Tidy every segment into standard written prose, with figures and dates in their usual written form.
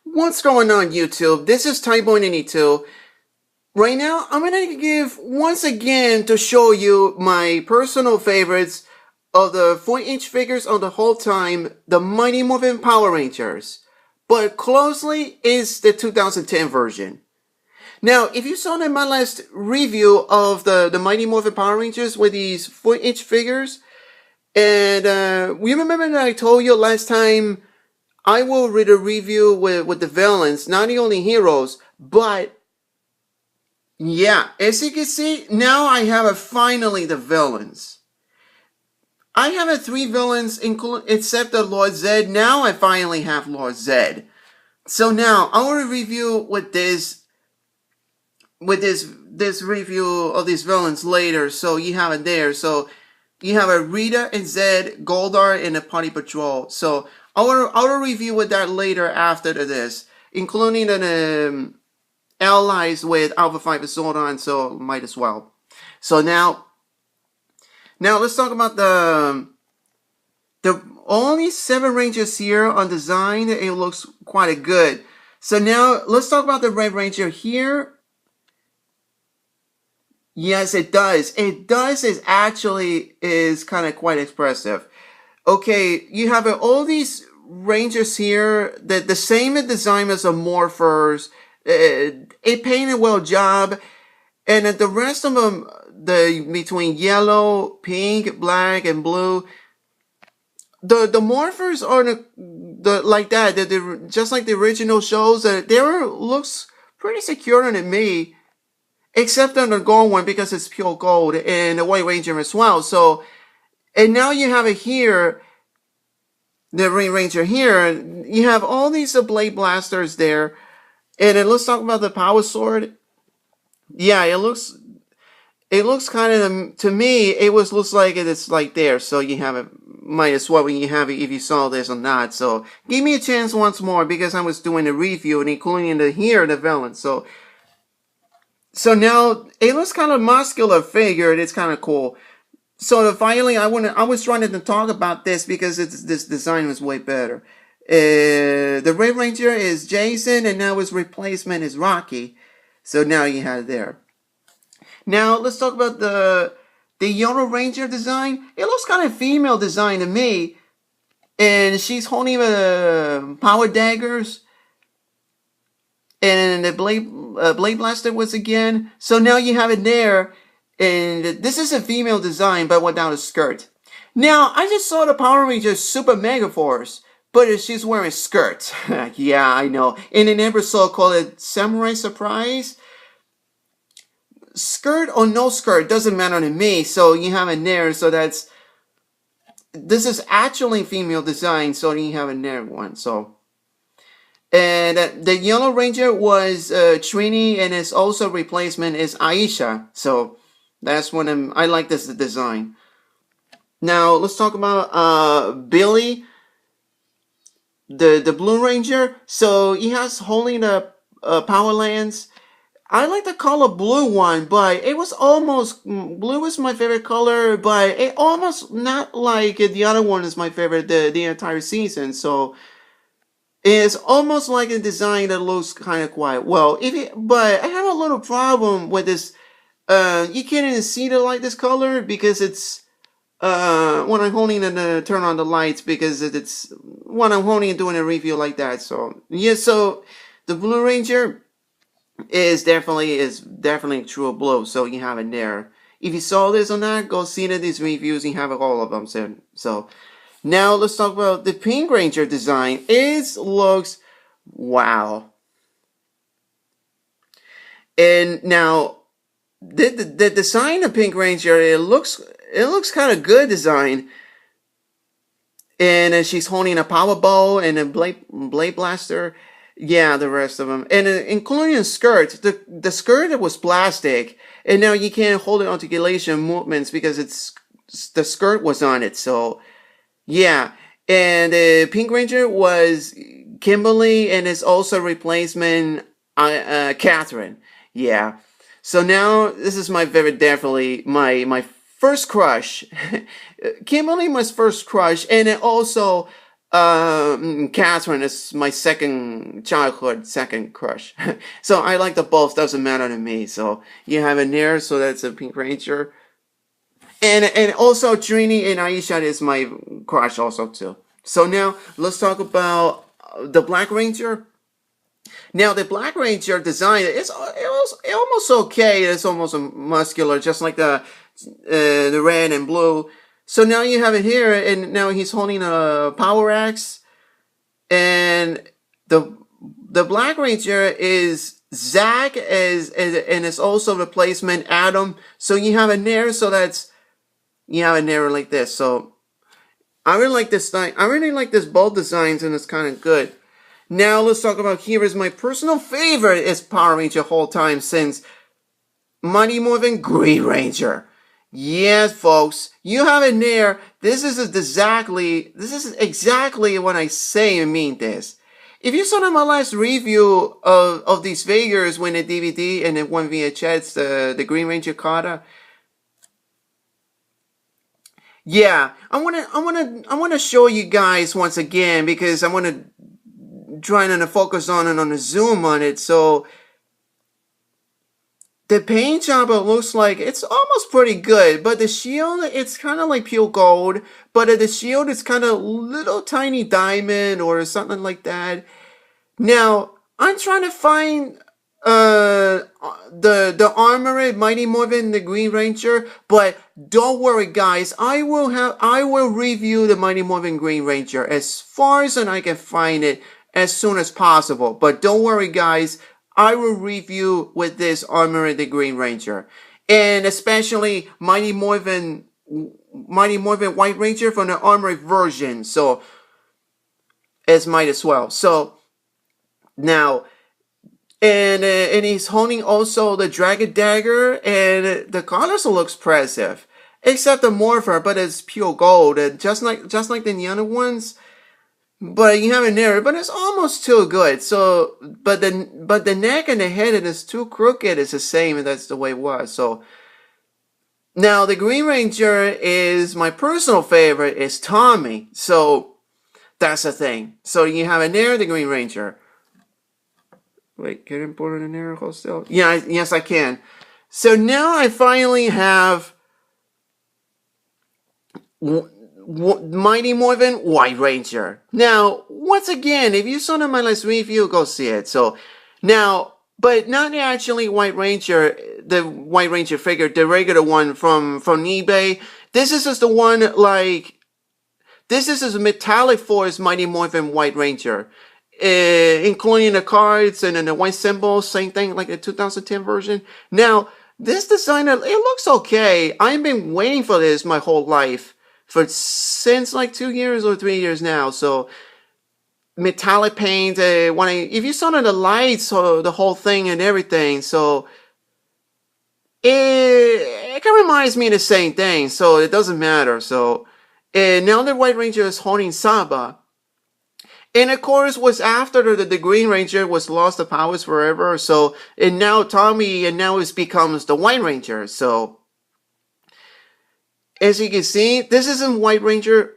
What's going on, YouTube? This is Tyboy92. Right now, I'm gonna give once again to show you my personal favorites of the 4-inch figures of the whole time, the Mighty Morphin Power Rangers. But closely is the 2010 version. Now, if you saw in my last review of the Mighty Morphin Power Rangers with these 4-inch figures, and you remember that I told you last time I will read a review with the villains, not the only heroes, but yeah, as you can see, now I have finally the villains. I have 3 villains except the Lord Zedd. Now I finally have Lord Zedd. So now I will review this review of these villains later. So you have it there. So you have a Rita and Zedd, Goldar, and a Party Patrol. So I will review with that later after this, including the allies with Alpha 5 and Zordon, so might as well. So now let's talk about the only 7 Rangers here on design. It looks quite good. So now let's talk about the Red Ranger here. Yes, it does. It does. It actually is kind of quite expressive. Okay, you have all these Rangers here, the same design as the Morphers. It painted well job, and the rest of them, between yellow, pink, black, and blue, the Morphers are like that. They're just like the original shows. They looks pretty secure on me, except on the gold one because it's pure gold, and the White Ranger as well. So, and now you have it here. The Ring Ranger here, you have all these blade blasters there, and then let's talk about the power sword. Yeah, it looks kind of, to me, looks like it's like there. So you have it, might as well when you have it if you saw this or not. So give me a chance once more because I was doing a review and including the villain. So now it looks kind of muscular figure. It's kind of cool. So finally, I was trying to talk about this because this design was way better. The Red Ranger is Jason, and now his replacement is Rocky. So now you have it there. Now let's talk about the Yellow Ranger design. It looks kind of female design to me, and she's holding power daggers, and the blade blaster was again. So now you have it there. And this is a female design, but without a skirt. Now, I just saw the Power Rangers Super Mega Force, but she's wearing skirts. Yeah, I know. In an episode called it Samurai Surprise. Skirt or no skirt, doesn't matter to me. So you have it there, so this is actually female design, so you have it there one, so. And the Yellow Ranger was Trini, and his also replacement is Aisha, so. That's what I like this design. Now let's talk about Billy, the Blue Ranger. So he has holding the power lance. I like the color blue one, but it was almost blue is my favorite color, but it almost not like the other one is my favorite the entire season. So it's almost like a design that looks kind of quiet. Well, but I have a little problem with this. You can't even see the light this color because it's when I'm holding and turn on the lights because it's when I'm holding and doing a review like that. So yeah, so the Blue Ranger is definitely true blue. So you have it there. If you saw this or not, go see these reviews. You have all of them. So now let's talk about the Pink Ranger design. It looks wow. And now. The design of Pink Ranger, it looks kind of good design. And she's holding a power bow and a blade blaster. Yeah, the rest of them. And including the skirt. The skirt was plastic. And now you can't hold it articulation movements because the skirt was on it. So, yeah. And Pink Ranger was Kimberly, and it's also replacement Catherine. Yeah. So now, this is definitely my first crush. Kimberly, my first crush, and then also Catherine is my second childhood second crush. So I like the both, doesn't matter to me. So you have it there, so that's a Pink Ranger. And also Trini and Aisha is my crush also too. So now let's talk about the Black Ranger. Now the Black Ranger design it almost okay. It's almost muscular, just like the red and blue. So now you have it here, and now he's holding a power axe, and the Black Ranger is Zach and it's also replacement Adam. So you have it there, so that's you have it there like this. So I really like this thing. I really like this both designs, and it's kind of good. Now let's talk about here is my personal favorite is Power Ranger whole time since Mighty Morphin Green Ranger. Yes, folks, you have it there. This is exactly what I say and mean this. If you saw my last review of these figures when the DVD and then one VHS, the Green Ranger Kata. Yeah, I wanna show you guys once again because I wanna trying to focus on it on the zoom on it. So the paint job, it looks like it's almost pretty good, but the shield, it's kind of like pure gold, but the shield is kind of little tiny diamond or something like that. Now I'm trying to find the armored Mighty Morphin the Green Ranger, but don't worry guys, I will review the Mighty Morphin Green Ranger as far as I can find it as soon as possible. But don't worry guys, I will review with this armored the Green Ranger, and especially Mighty Morphin White Ranger from the armored version. So as might as well. So now. And he's holding also the Dragon Dagger, and the colors looks impressive. Except the Morpher, but it's pure gold, and just like the other ones. But you have it there, but it's almost too good. So, but the neck and the head is too crooked. It's the same, and that's the way it was. So now the Green Ranger is my personal favorite. Is Tommy. So that's the thing. So you have it there, the Green Ranger. Wait, can I put it in there still? Yeah, yes, I can. So now I finally have Mighty Morphin White Ranger. Now, once again, if you saw my last review, go see it. So now, but not actually White Ranger, the White Ranger figure, the regular one from eBay. This is just the one like. This is a metallic force Mighty Morphin White Ranger. Including the cards and then the white symbols, same thing like the 2010 version. Now, this design, it looks okay. I've been waiting for this my whole life, since like 2 years or 3 years now. So, metallic paint, if you saw the lights, or the whole thing and everything, so, it kind of reminds me of the same thing, so it doesn't matter. So, now the White Ranger is holding Saba. And of course, was after the Green Ranger was lost the powers forever. So, and now Tommy, and now it becomes the White Ranger. So, as you can see, this isn't White Ranger.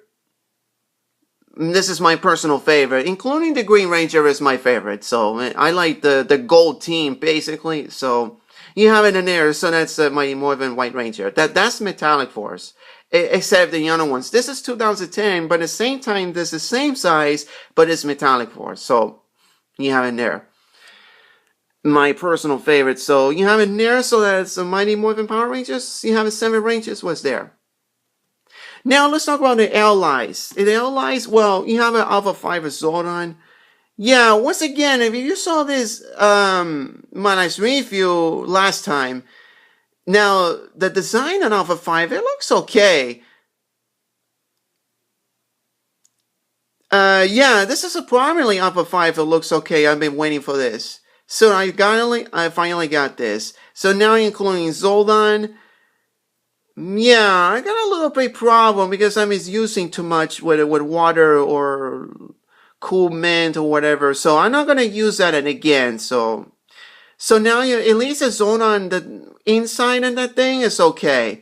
This is my personal favorite, including the Green Ranger is my favorite. So, I like the gold team, basically. So, you have it in there. So, that's Mighty Morphin White Ranger. That's Metallic Force. Except the other ones. This is 2010, but at the same time, this is the same size, but it's metallic force. So, you have it there. My personal favorite. So, you have it there, so that's the Mighty Morphin Power Rangers. You have it 7 Rangers, what's there. Now, let's talk about the allies. The allies, well, you have an Alpha 5 of Zordon. Yeah, once again, if you saw this, my nice review last time, now, the design on Alpha 5, it looks okay. Yeah, this is a primarily Alpha 5 that looks okay. I've been waiting for this. So I finally got this. So now including Zoldan. Yeah, I got a little bit problem because I'm using too much with water or cool mint or whatever. So I'm not going to use that again. So now at least it's on the inside of that thing is okay.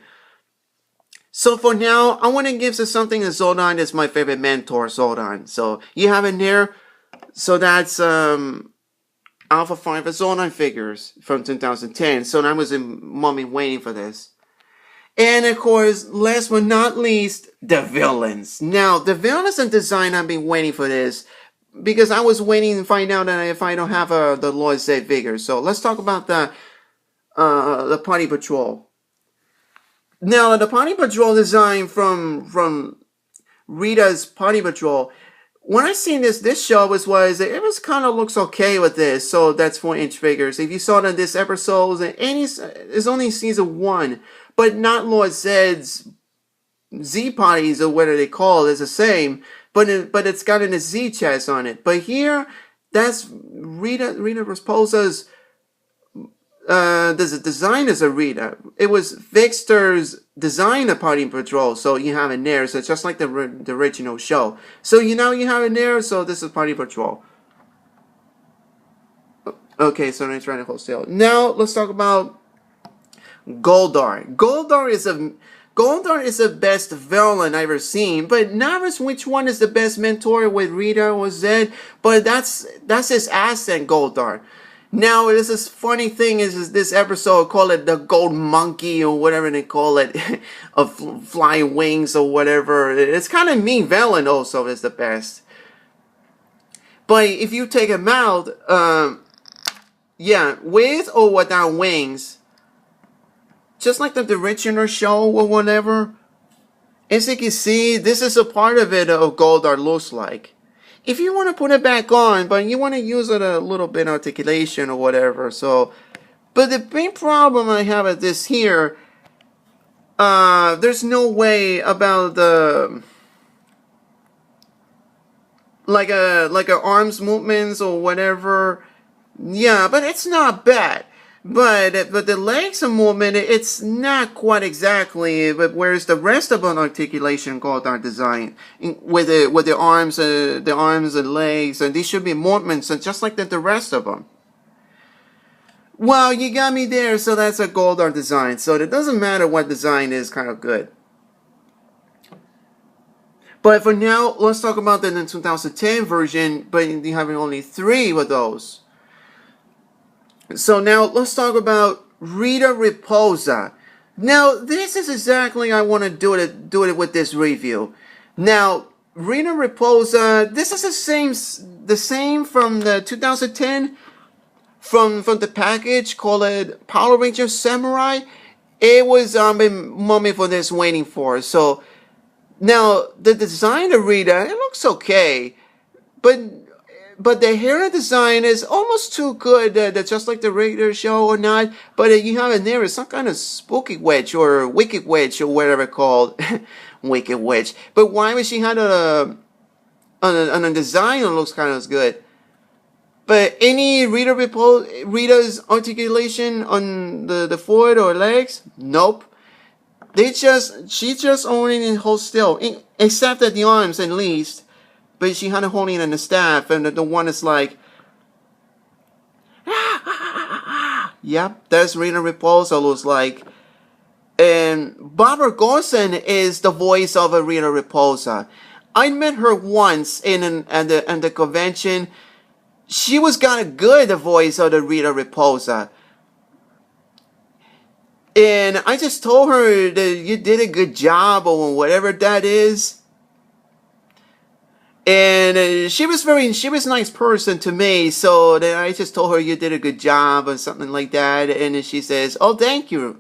So for now, I want to give something to Zoldan is my favorite mentor, Zoldan. So you have in there. So that's Alpha 5 Zoldan figures from 2010. So I was in mommy waiting for this. And of course, last but not least, the villains. Now, the villains and design, I've been waiting for this because I was waiting to find out that if I don't have the Lord Zedd figure. So let's talk about the Party Patrol. Now, the Party Patrol design from Rita's Party Patrol. When I seen this show was it was kind of looks okay with this. So that's 4-inch figures. If you saw it in this episode, it's only season 1, but not Lord Zedd's Z parties or whatever they call it is the same, but it's got a Z chest on it. But here, that's Rita Repulsa's. The design is a Rita. It was Victor's design of Party Patrol, so you have it there. So it's just like the original show. So you have it there. So this is Party Patrol. Okay, so let's try to wholesale. Now let's talk about Goldar. Goldar is the best villain I've ever seen, but not as which one is the best mentor with Rita or Zedd, but that's his accent, Goldar. Now, this is funny thing is this episode, call it the gold monkey or whatever they call it, of flying wings or whatever. It's kind of mean villain also is the best. But if you take him out, yeah, with or without wings, just like the original show or whatever, as you can see, this is a part of it of Goldar looks like. If you want to put it back on, but you want to use it a little bit articulation or whatever, so. But the main problem I have with this here, there's no way about the like a arms movements or whatever. Yeah, but it's not bad. But the legs movement, it's not quite exactly. But whereas the rest of an articulation called our design with the arms and legs, and these should be movements, and just like the rest of them. Well, you got me there. So that's a Goldar design. So it doesn't matter what design is kind of good. But for now, let's talk about the 2010 version. But you have only 3 of those. So now let's talk about Rita Repulsa. Now this is exactly I want to do it with this review. Now Rita Repulsa, this is the same from the 2010 from the package called Power Ranger Samurai. It was been mommy for this waiting for. So now the design of Rita, it looks okay, but the hair design is almost too good, just like the regular show or not. But you have in there is some kind of spooky witch or wicked witch or whatever called wicked witch. But why would she have a design that looks kind of good? But any Rita's articulation on the foot or legs? Nope. She just only in hold still, except at the arms at least. But she had a holding in the staff, and the one is like, yep, that's Rita Repulsa looks like. And Barbara Gorson is the voice of a Rita Repulsa. I met her once at the convention. She was kind of good, the voice of the Rita Repulsa. And I just told her that you did a good job or whatever that is. And she was a nice person to me, so then I just told her you did a good job or something like that, and then she says, oh, thank you.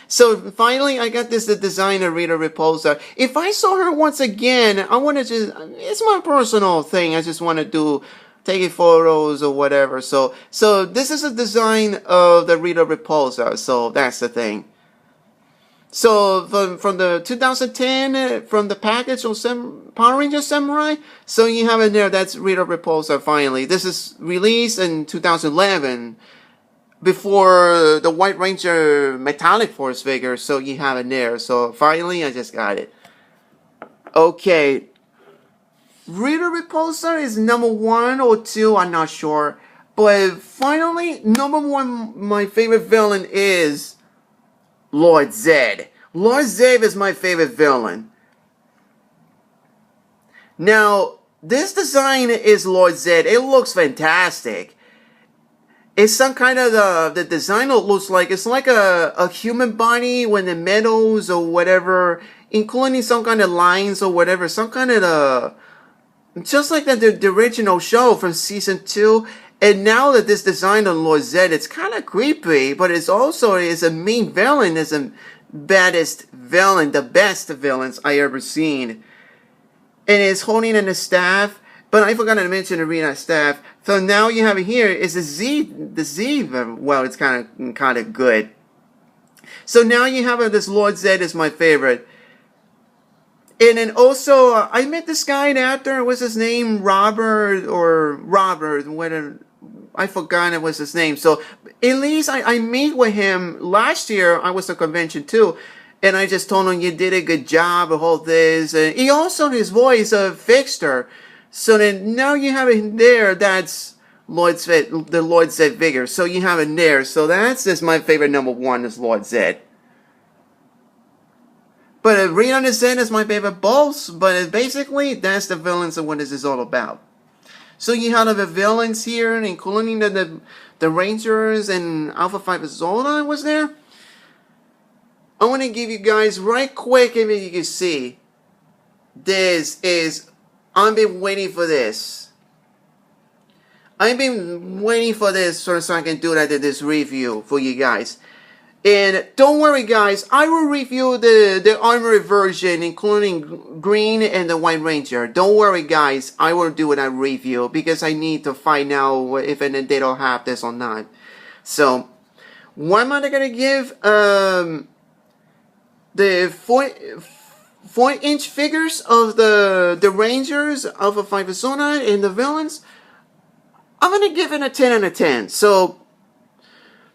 So finally I got the design of Rita Repulsa. If I saw her once again, I want to it's my personal thing, I just want to taking photos or whatever, so this is a design of the Rita Repulsa, so that's the thing. So from the 2010 from the package of Power Ranger Samurai, so you have it there. That's Rita Repulsa. Finally, this is released in 2011, before the White Ranger Metallic Force figure. So you have it there. So finally, I just got it. Okay, Rita Repulsa is number 1 or 2. I'm not sure, but finally, number 1, my favorite villain is Lord Zedd. Lord Zedd is my favorite villain. Now, this design is Lord Zedd. It looks fantastic. It's some kind of the design looks like it's like a human body when the metals or whatever, including some kind of lines or whatever, some kind of just like the original show from season 2. And now that this design on Lord Zedd, it's kind of creepy, but it's also is a mean villain. It's a baddest villain, the best villains I ever seen. And it's holding in a staff. But I forgot to mention the Rita staff. So now you have it here is the Z. Well, it's kind of good. So now you have this Lord Zedd is my favorite. And then also, I met this guy, an actor. What's his name? Robert. Whatever. I forgot it was his name. So at least I meet with him last year. I was at a convention too. And I just told him you did a good job of all this. And he also, his voice fixed her. So then now you have it there. That's Lord Zedd, the Lord Zedd figure. So you have it there. So that's my favorite number 1 is Lord Zedd. But Rita and Zedd is my favorite both. But basically that's the villains of what this is all about. So you have the villains here, including the Rangers and Alpha 5 Zola was there. I want to give you guys right quick, if you can see. This is, I've been waiting for this. I've been waiting for this so I can do this review for you guys. And don't worry guys, I will review the armored version, including green and the White Ranger. Don't worry guys, I will do a review because I need to find out if they don't have this or not. So, what am I going to give? The 4-inch figures of the Rangers, Alpha 5 Zona, and the villains, I'm going to give it a 10 out of 10. So,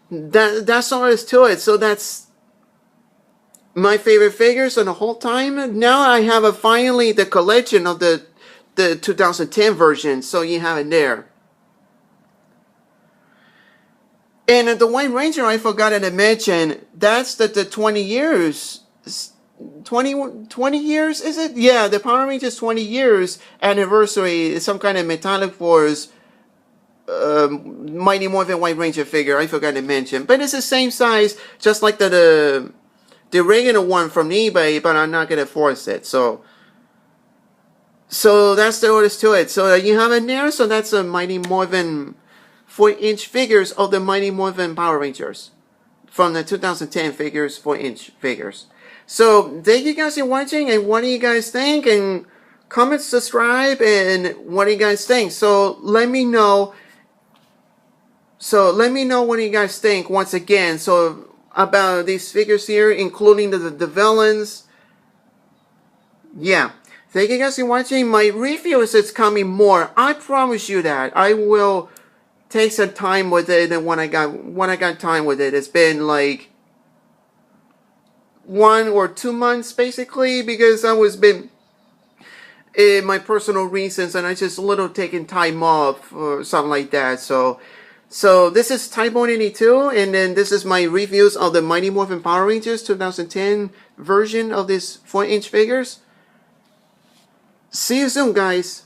that's all there is to it. So, that's my favorite figures on the whole time. Now I have finally the collection of the 2010 version. So, you have it there. And the White Ranger, I forgot to mention, that's the 20 years. 20 years, is it? Yeah, the Power Rangers 20 years anniversary, some kind of Metallic Force Mighty Morphin White Ranger figure, I forgot to mention. But it's the same size, just like the regular one from eBay, but I'm not going to force it. So that's the orders to it. So you have it there, so that's a Mighty Morphin 4-inch figures of the Mighty Morphin Power Rangers. From the 2010 figures, 4-inch figures. So, thank you guys for watching, and what do you guys think? And comment, subscribe, and what do you guys think? So, let me know. What you guys think once again. So, about these figures here, including the villains. Yeah. Thank you guys for watching. My reviews is coming more. I promise you that. I will take some time with it, and when I got time with it, it's been like 1 or 2 months basically, because I was been in my personal reasons, and I just a little taking time off or something like that. So this is Type 182, and then this is my reviews of the Mighty Morphin Power Rangers 2010 version of these 4-inch figures. See you soon, guys.